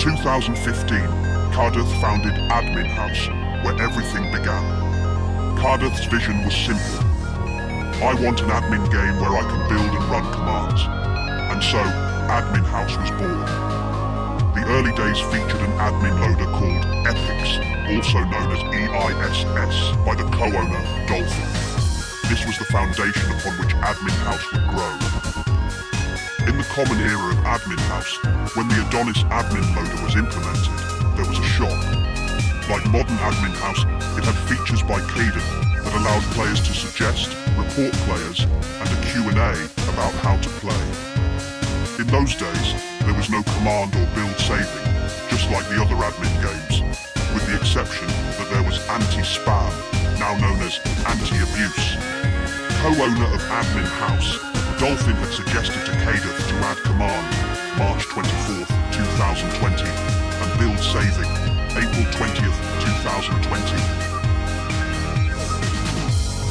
2015, Cardiff founded Admin House, where everything began. Cardiff's vision was simple. I want an admin game where I can build and run commands. And so, Admin House was born. The early days featured an admin loader called Epics, also known as EISS, by the co-owner, Dolphin. This was the foundation upon which Admin House would grow. In the common era of Admin House, when the Adonis admin loader was implemented, there was a shock. Like modern Admin House, it had features by Caden that allowed players to suggest, report players, and a Q&A about how to play. In those days, there was no command or build saving, just like the other admin games, with the exception that there was anti-spam, now known as anti-abuse. Co-owner of Admin House, Dolphin had suggested to Caden to add command, March 24th, 2020, and build saving, April 20th, 2020.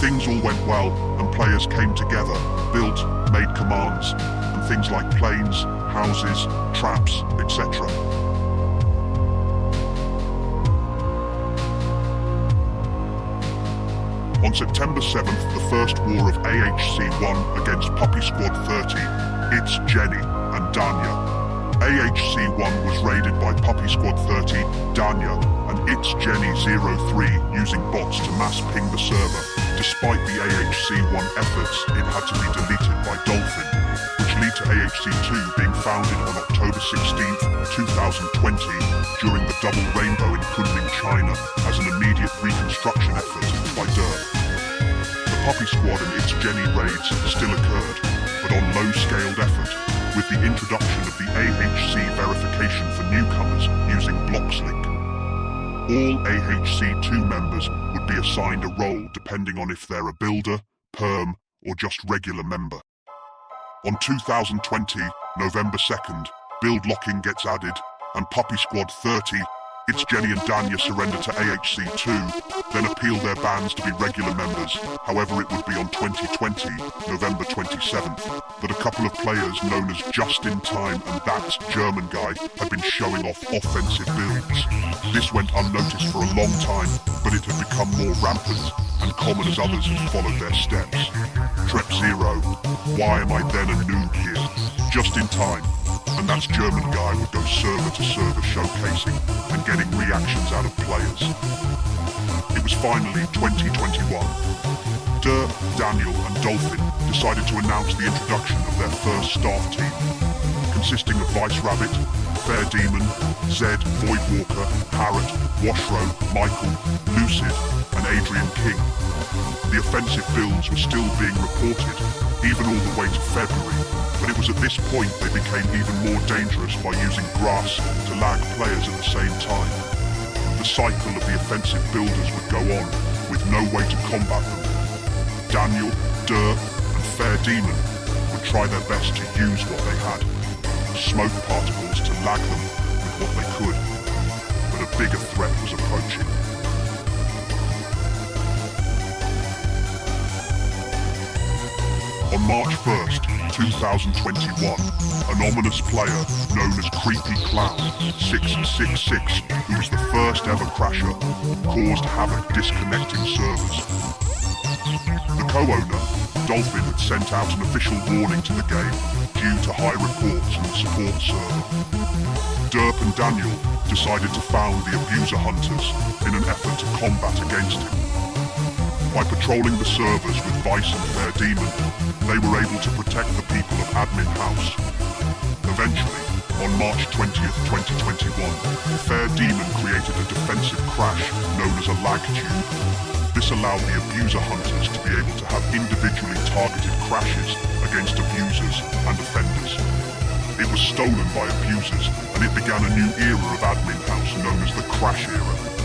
Things all went well, and players came together, built, made commands, and things like planes, houses, traps, etc. On September 7th, the first war of AHC won against Puppy Squad 30, It's Jenny, and Danya. AHC 1 was raided by Puppy Squad 30, Danya, and It's Jenny 03 using bots to mass ping the server. Despite the AHC 1 efforts, it had to be deleted by Dolphin, which led to AHC 2 being founded on October 16th, 2020, during the Double Rainbow in Kunming, China, as an immediate reconstruction effort by Derp. The Puppy Squad and It's Jenny raids still occurred, but on low-scaled effort, with the introduction of the AHC verification for newcomers using BlocksLink. All AHC 2 members would be assigned a role depending on if they're a builder, perm, or just regular member. On 2020, November 2nd, build locking gets added, and Puppy Squad 30, It's Jenny and Danya surrender to AHC 2, then appeal their bans to be regular members. However, it would be on 2020, November 27th, that a couple of players known as Just in Time and That German Guy had been showing off offensive builds. This went unnoticed for a long time, but it had become more rampant and common as others had followed their steps. Trep Zero, why am I then a noob here? Just in Time, and That's German Guy would go server to server showcasing and getting reactions out of players. It was finally 2021. Derp, Daniel and Dolphin decided to announce the introduction of their first staff team, consisting of Vice Rabbit, Fair Demon, Zed, Voidwalker, Parrot, Washro, Michael, Lucid and Adrian King. The offensive builds were still being reported, even all the way to February, but it was at this point they became even more dangerous by using grass to lag players at the same time. The cycle of the offensive builders would go on, with no way to combat them. Daniel, Derp and Fair Demon would try their best to use what they had, smoke particles to lag them with what they could, but a bigger threat was approaching. On March 1st, 2021, an ominous player known as Creepy Clown 666, who was the first ever crasher, caused havoc disconnecting servers. The co-owner, Dolphin, had sent out an official warning to the game due to high reports in the support server. Derp and Daniel decided to found the Abuser Hunters in an effort to combat against him. By patrolling the servers with Vice and Fair Demon, they were able to protect the people of Admin House. Eventually, on March 20th, 2021, Fair Demon created a defensive crash known as a lag tube. This allowed the Abuser Hunters to be able to have individually targeted crashes against abusers and offenders. It was stolen by abusers, and it began a new era of Admin House known as the Crash Era.